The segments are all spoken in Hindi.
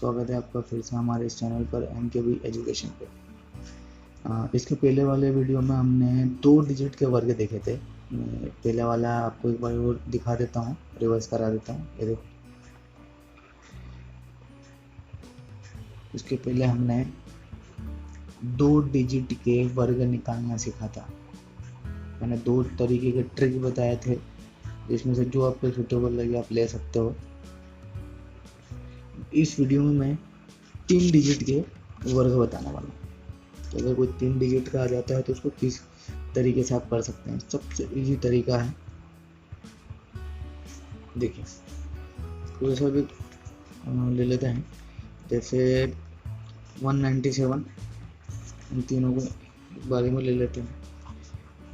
स्वागत है आपका फिर से हमारे इस चैनल पर MKB एजुकेशन पे। इसके पहले वाले वीडियो में हमने 2 डिजिट के वर्ग देखे थे। मैं पहले वाला आपको एक बार और दिखा देता हूँ, रिवर्स करा देता हूँ। ये देखो, इसके पहले हमने 2 डिजिट के वर्ग निकालना सीखा था। मैंने 2 तरीके के ट्रिक बताए थे, जिसमें से जो आपको सूटेबल लगे आप ले सकते हो। इस वीडियो में मैं 3 डिजिट के वर्ग बताने वाला हूँ। तो अगर कोई 3 डिजिट का आ जाता है तो उसको किस तरीके से आप कर सकते हैं। सबसे इजी तरीका है, देखिए कोई सा भी ले लेते हैं, जैसे 197, इन तीनों को बारे में ले लेते हैं।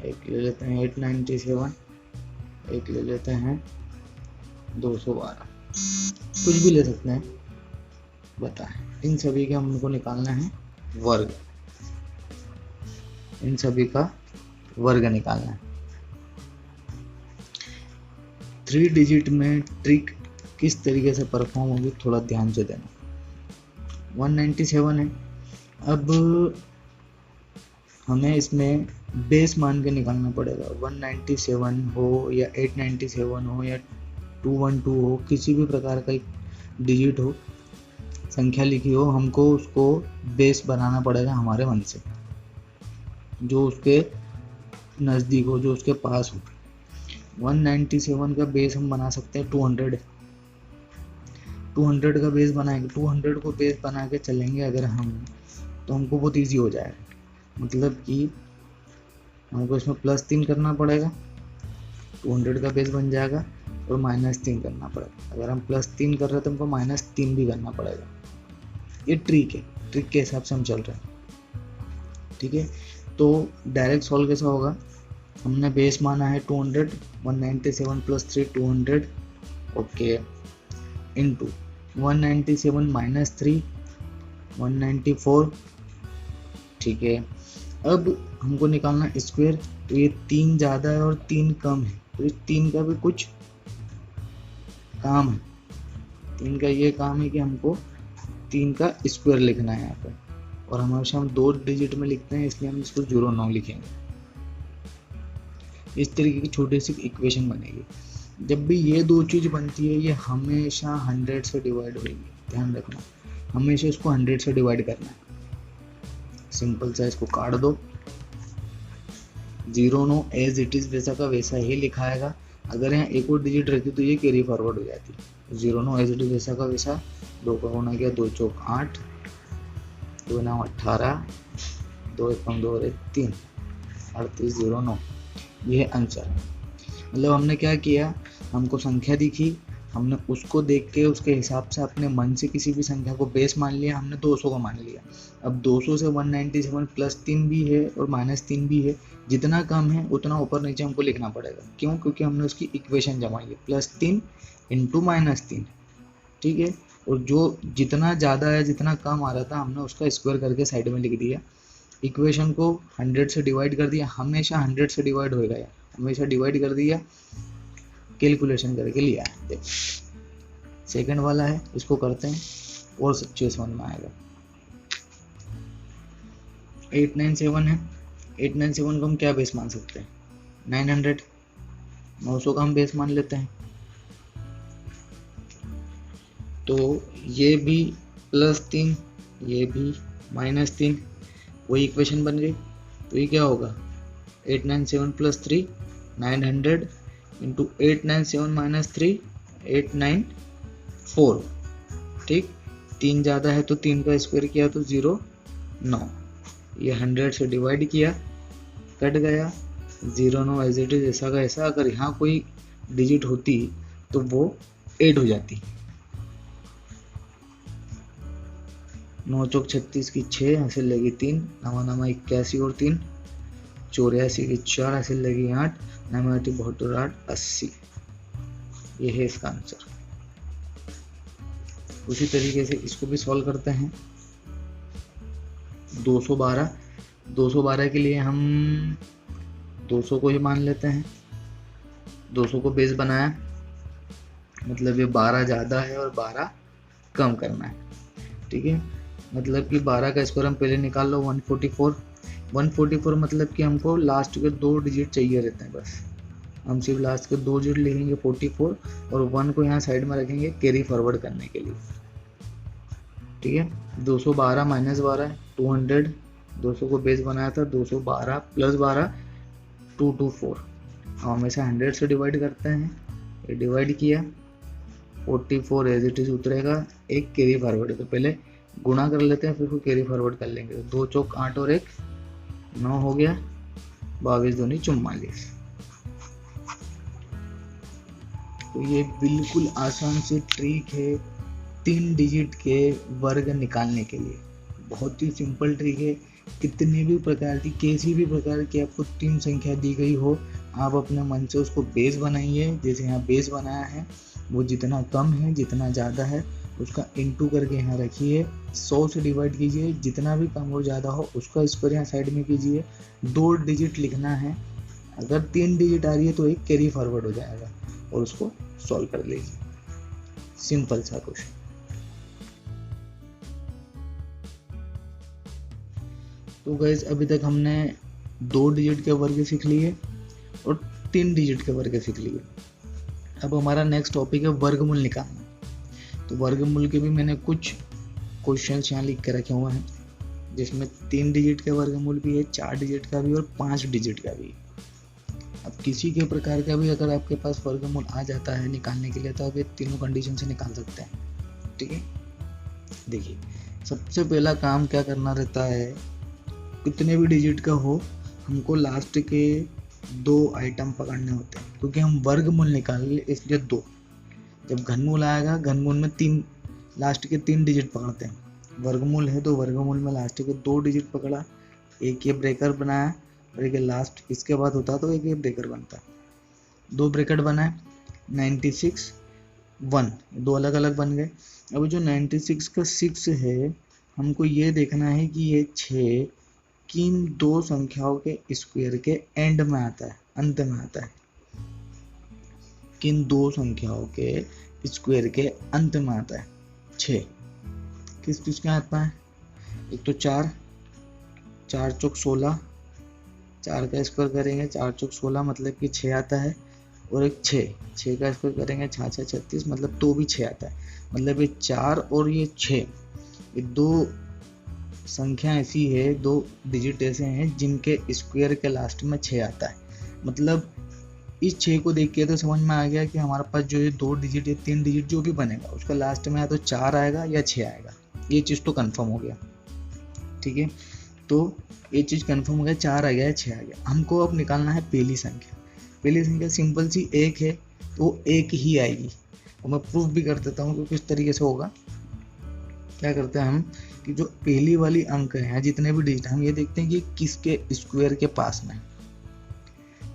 एक ले लेते हैं 897, एक ले लेते हैं 212, कुछ भी ले सकते हैं। बताएं, इन सभी के हमको निकालना है वर्ग, इन सभी का वर्ग निकालना है। 3 डिजिट में ट्रिक किस तरीके से परफॉर्म होगी थोड़ा ध्यान से देना। 197 है, अब हमें इसमें बेस मान के निकालना पड़ेगा। 197 हो या 897 हो या 212 हो, किसी भी प्रकार का एक डिजिट हो, संख्या लिखी हो, हमको उसको बेस बनाना पड़ेगा हमारे मन से, जो उसके नज़दीक हो, जो उसके पास हो। 197 का बेस हम बना सकते हैं 200 का बेस बनाएंगे। 200 को बेस बना के चलेंगे अगर हम, तो हमको बहुत इजी हो जाएगा। मतलब कि हमको इसमें +3 करना पड़ेगा, 200 का बेस बन जाएगा, और -3 करना पड़ेगा। अगर हम +3 कर रहे हैं तो हमको -3 भी करना पड़ेगा। ये ट्रिक है, ट्रिक के हिसाब से हम चल रहे हैं, ठीक है। तो डायरेक्ट सॉल्व कैसा होगा, हमने बेस माना है 200, 197 + 3 200, ओके, इनटू 197 - 3 194, ठीक है। अब हमको निकालना स्क्वायर, तो ये 3 ज़्यादा है और 3 कम है, तो इस 3 का भी कुछ काम है। 3 का ये काम है कि हमको 3 का स्क्वायर लिखना है यहाँ पर, और हमेशा हम 2 डिजिट में लिखते हैं, इसलिए हम इसको 09 लिखेंगे। इस तरीके की छोटी सी इक्वेशन बनेगी। जब भी ये 2 चीज़ बनती है, ये हमेशा 100 से डिवाइड होगी, ध्यान रखना, हमेशा इसको 100 से डिवाइड करना है। सिंपल सा इसको काट दो, 09 एज इट इज़ वैसा का वैसा ही लिखाएगा। अगर यहाँ एक और डिजिट रहती तो ये कैरी फॉरवर्ड हो जाती। 09 एज इट इज़ वैसा का वैसा, 2 का गुना किया, 2 चौक 8, 2 9 18, 2 1 2 और 3 38 09, ये है आंसर। मतलब हमने क्या किया, हमको संख्या दिखी, हमने उसको देख के उसके हिसाब से अपने मन से किसी भी संख्या को बेस मान लिया। हमने 200 को मान लिया। अब 200 से 197 +3 भी है और -3 भी है, जितना कम है उतना ऊपर नीचे हमको लिखना पड़ेगा। क्यों? क्योंकि हमने उसकी इक्वेशन जमाई है, +3 × -3, ठीक है। और जो जितना ज़्यादा है, जितना कम आ रहा था, हमने उसका स्क्वायर करके साइड में लिख दिया। इक्वेशन को 100 से डिवाइड कर दिया, हमेशा 100 से डिवाइड होएगा, हमेशा डिवाइड कर दिया, कैलकुलेशन करके लिया है। देखो सेकंड वाला है, इसको करते हैं और सच्चे समझ में आएगा। 897 है, 897 को हम क्या बेस मान सकते हैं, 900, 900 का हम बेस मान लेते हैं। तो ये भी +3, ये भी -3, वही इक्वेशन बन गई। तो ये क्या होगा, 897 + 3 900 × 897 - 3 894, ठीक। 3 ज़्यादा है तो 3 का स्क्वायर किया तो 09, ये 100 से डिवाइड किया, कट गया, 09 एज इट इज ऐसा का ऐसा। अगर यहाँ कोई डिजिट होती तो वो ऐड हो जाती। 9 चौक 36 की 6 हासिल लगी 3, 9 9 81 और 3 84 की 4 हासिल लगी 8, 9 8 72 8 80, ये है इसका आंसर। उसी तरीके से इसको भी सॉल्व करते हैं। 212 के लिए हम 200 को ही मान लेते हैं। 200 को बेस बनाया, मतलब ये 12 ज़्यादा है और 12 कम करना है। ठीक है, मतलब कि 12 का स्क्वायर हम पहले निकाल लो 144। 144 मतलब कि हमको लास्ट के 2 डिजिट चाहिए रहते हैं बस, हम सिर्फ लास्ट के 2 डिजिट लिखेंगे 44 और 1 को यहाँ साइड में रखेंगे कैरी फॉरवर्ड करने के लिए। ठीक है, 212 माइनस 12 200, 200 को बेस बनाया था, 212 प्लस 12 224। हम हमेशा 100 से डिवाइड करते हैं, ये डिवाइड किया 44 एज इट इज उतरेगा, एक कैरी फॉरवर्ड, तो पहले गुणा कर लेते हैं फिर वो कैरी फॉरवर्ड कर लेंगे। 2 चौक 8 और 1 9 हो गया, 22 दूनी 44। तो ये बिल्कुल आसान सी ट्रिक है 3 डिजिट के वर्ग निकालने के लिए, बहुत ही सिंपल ट्रिक है। कितने भी प्रकार की, किसी भी प्रकार की आपको 3 संख्या दी गई हो, आप अपने मन से उसको बेस बनाइए। जैसे यहाँ बेस बनाया है, वो जितना कम है जितना ज़्यादा है उसका इनटू करके यहाँ रखिए, 100 से डिवाइड कीजिए, जितना भी कम और ज़्यादा हो उसका स्क्वायर यहाँ साइड में कीजिए। 2 डिजिट लिखना है, अगर 3 डिजिट आ रही है तो एक कैरी फॉरवर्ड हो जाएगा और उसको सॉल्व कर लीजिए। सिंपल सा क्वेश्चन। तो गाइस अभी तक हमने 2 डिजिट के वर्ग सीख लिए और 3 डिजिट के वर्ग सीख लिए। अब हमारा नेक्स्ट टॉपिक है वर्गमूल निकालना। तो वर्गमूल के भी मैंने कुछ क्वेश्चंस यहाँ लिख के रखे हुए हैं, जिसमें 3 डिजिट के वर्गमूल भी है, 4 डिजिट का भी और 5 डिजिट का भी। अब किसी के प्रकार का भी अगर आपके पास वर्गमूल आ जाता है निकालने के लिए, तो आप ये तीनों कंडीशन से निकाल सकते हैं। ठीक है, देखिए सबसे पहला काम क्या करना रहता है, कितने भी डिजिट का हो हमको लास्ट के 2 आइटम पकड़ने होते हैं, क्योंकि हम वर्गमूल निकाल ले इसलिए 2। जब घनमूल आएगा, घनमूल में 3 लास्ट के 3 डिजिट पकड़ते हैं। वर्गमूल है तो वर्गमूल में लास्ट के 2 डिजिट पकड़ा, एक ये ब्रेकर बनाया और एक लास्ट इसके बाद होता तो एक ये ब्रेकर बनता। 2 ब्रेकेट बनाए, 96 1, 2 अलग अलग बन गए। अब जो 96 का 6 है, हमको ये देखना है कि ये 6 किन 2 संख्याओं के स्क्वायर के एंड में आता है, अंत में आता है। किन 2 संख्याओं के स्क्वायर के अंत में आता है 6, किस किस के आता है, एक तो 4 चौक 16, 4 का स्क्वायर करेंगे 4 चौक 16 मतलब कि 6 आता है, और एक 6 का स्क्वायर करेंगे 6 6 36 मतलब तो भी 6 आता है। मतलब ये 4 और ये 6, ये 2 संख्या ऐसी है, 2 डिजिट ऐसे हैं जिनके स्क्वायर के लास्ट में 6 आता है। मतलब इस 6 को देख के तो समझ में आ गया कि हमारे पास जो ये 2 डिजिट या 3 डिजिट जो भी बनेगा उसका लास्ट में या तो 4 आएगा या 6 आएगा। ये चीज़ तो कंफर्म हो गया। ठीक है, तो ये चीज़ कंफर्म हो गया, 4 आ गया या 6 आ गया। हमको अब निकालना है पहली संख्या। पहली संख्या सिंपल सी 1 है, तो 1 ही आएगी। और मैं प्रूफ भी कर देता हूँ कि किस तरीके से होगा। क्या करते हैं हम कि जो पहली वाली अंक है, जितने भी डिजिट, हम ये देखते हैं कि किसके स्क्वायर के पास में।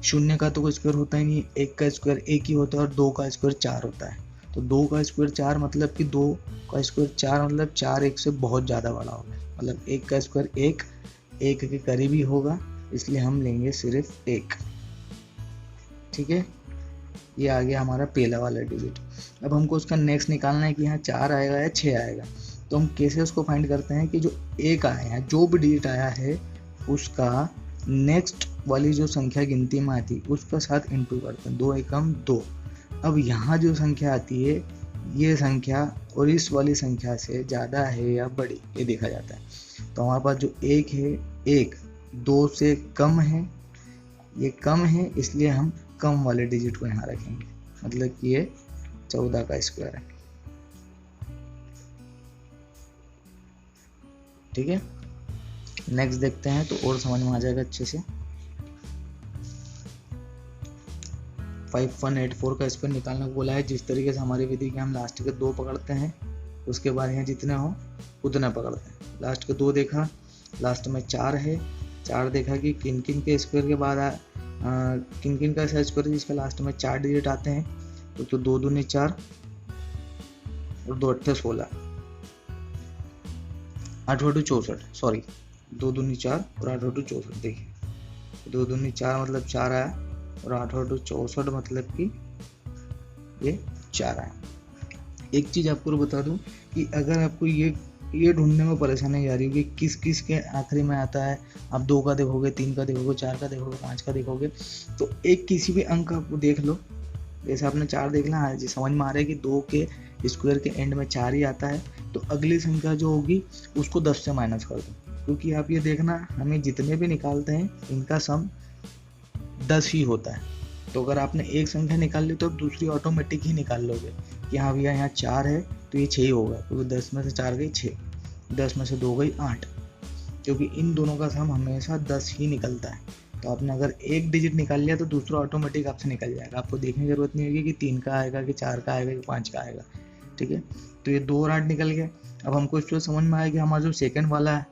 0 का तो कोई स्क्वायर होता ही नहीं, 1 का स्क्वायर 1 ही होता है और 2 का स्क्वायर 4 होता है। तो 2 का स्क्वायर 4 मतलब कि 2 का स्क्वायर 4 मतलब 4 1 से बहुत ज़्यादा बड़ा होगा। मतलब 1 का स्क्वायर 1 के करीबी होगा, इसलिए हम लेंगे सिर्फ 1। ठीक है, ये आ गया हमारा पहला वाला डिजिट। अब हमको उसका नेक्स्ट निकालना है कि यहाँ 4 आएगा या 6 आएगा। तो हम कैसे उसको फाइंड करते हैं कि जो 1 आया है, जो भी डिजिट आया है उसका नेक्स्ट वाली जो संख्या गिनती में आती है उसका साथ इंटू करते हैं, 2 एकम 2। अब यहाँ जो संख्या आती है, ये संख्या और इस वाली संख्या से ज़्यादा है या बड़ी, ये देखा जाता है। तो हमारे पास जो 1 है, 1 2 से कम है, ये कम है इसलिए हम कम वाले डिजिट को यहाँ रखेंगे। मतलब कि ये 14 का स्क्वायर है। ठीक है, नेक्स्ट देखते हैं तो और समझ में आ जाएगा अच्छे से। 5184 का स्क्वायर निकालने को बोला है। जिस तरीके से हमारी विधि के हम लास्ट के 2 पकड़ते हैं, उसके बाद यहाँ जितने हो उतने पकड़ते हैं। लास्ट के 2 देखा, लास्ट में 4 है, 4 देखा कि किन किन के स्क्वायर के बाद किन किन का स्क्वायर जिसका लास्ट में 4 डिजिट आते हैं। तो 2 दूनी 4 और 2 अट्ठे 16, 8 2 64, सॉरी 2 दूनी 4 और 8 2 64। देखिए 2 दूनी 4 मतलब 4 आया और 8 2 64 मतलब कि ये 4 आया। एक चीज़ आपको बता दूं कि अगर आपको ये ये ढूंढने में परेशानी आ रही होगी किस किस के आखिरी में आता है। आप 2 का देखोगे, 3 का देखोगे, 4 का देखोगे, 5 का देखोगे, तो एक किसी भी अंक का देख लो। जैसे आपने 4 देख लिया, हाँ जी समझ में आ रहा है कि 2 के स्क्वायर के एंड में 4 ही आता है, तो अगली संख्या जो होगी उसको 10 से माइनस कर दो, क्योंकि आप ये देखना हमें जितने भी निकालते हैं इनका सम 10 ही होता है। तो अगर आपने एक संख्या निकाल ली तो दूसरी ऑटोमेटिक ही निकाल लोगे कि हाँ भैया यहाँ 4 है तो ये 6 ही होगा, क्योंकि 10 में से 4 गई 6, 10 में से 2 गई 8, क्योंकि इन दोनों का सम हमेशा 10 ही निकलता है। तो आपने अगर एक डिजिट निकाल लिया तो दूसरा ऑटोमेटिक आपसे निकल जाएगा, आपको देखने की जरूरत नहीं होगी कि 3 का आएगा कि 4 का आएगा कि 5 का आएगा। ठीक है, तो ये 2 और 8 निकल गया। अब हमको इसको समझ में आया कि हमारा जो सेकंड वाला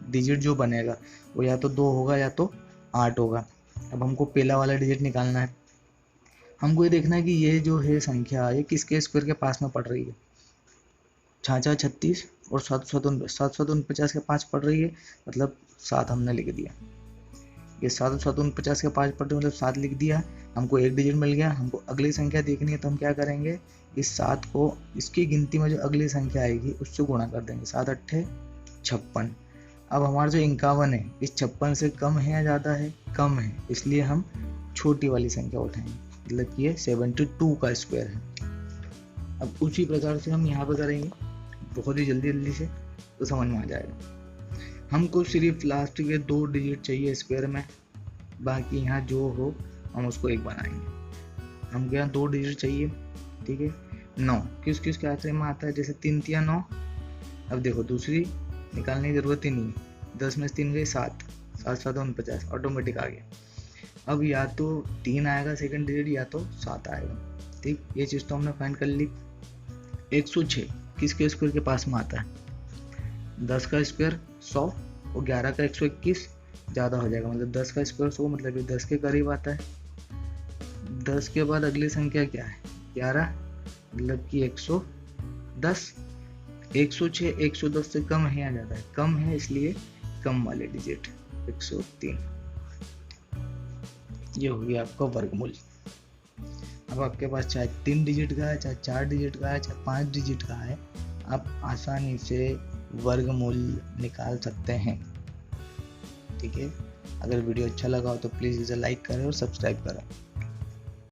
डिजिट जो बनेगा वो या तो 2 होगा या तो 8 होगा। अब हमको पहला वाला डिजिट निकालना है। हमको ये देखना है कि ये जो है संख्या ये किसके स्क्वायर के पास में पड़ रही है। 66 और 749 के पास पड़ रही है, मतलब 7 हमने लिख दिया। ये 749 के पास पड़ रही है मतलब 7 लिख दिया। हमको एक डिजिट मिल गया। हमको अगली संख्या देखनी है तो हम क्या करेंगे, इस 7 को इसकी गिनती में जो अगली संख्या आएगी उससे गुणा कर देंगे। 7 अट्ठे 56। अब हमारा जो 51 है इस 56 से कम है या ज़्यादा है, कम है, इसलिए हम छोटी वाली संख्या उठाएंगे, मतलब कि ये 72 का स्क्वायर है। अब उसी प्रकार से हम यहाँ पर करेंगे बहुत ही जल्दी से, तो समझ में आ जाएगा। हमको सिर्फ लास्ट के 2 डिजिट चाहिए स्क्वायर में, बाकी यहाँ जो हो हम उसको एक बनाएंगे। हमको यहाँ 2 डिजिट चाहिए। ठीक है, 9 किस किस के आखिरी में आता है, जैसे 3 तिया 9। अब देखो दूसरी निकालने की जरूरत ही नहीं है, 10 में से 3 गई 7, 7 7 49 ऑटोमेटिक आ गया। अब या तो 3 आएगा सेकंड डिजिट या तो 7 आएगा। ठीक, ये चीज़ तो हमने फाइंड कर ली। 106 किसके स्क्वायर के पास में आता है, 10 का स्क्वायर 100 और 11 का 121 ज़्यादा हो जाएगा, मतलब 10 का स्क्वायर 100 मतलब कि 10 के करीब आता है। 10 के बाद अगली संख्या क्या है 11, मतलब कि 110। 106 110 से कम है या ज़्यादा है, कम है, इसलिए कम वाले डिजिट 103। ये हो गया आपका वर्गमूल। अब आपके पास चाहे 3 डिजिट का है, चाहे 4 डिजिट का है, चाहे 5 डिजिट का है, आप आसानी से वर्गमूल निकाल सकते हैं। ठीक है, अगर वीडियो अच्छा लगा हो तो प्लीज़ इसे लाइक करें और सब्सक्राइब करें।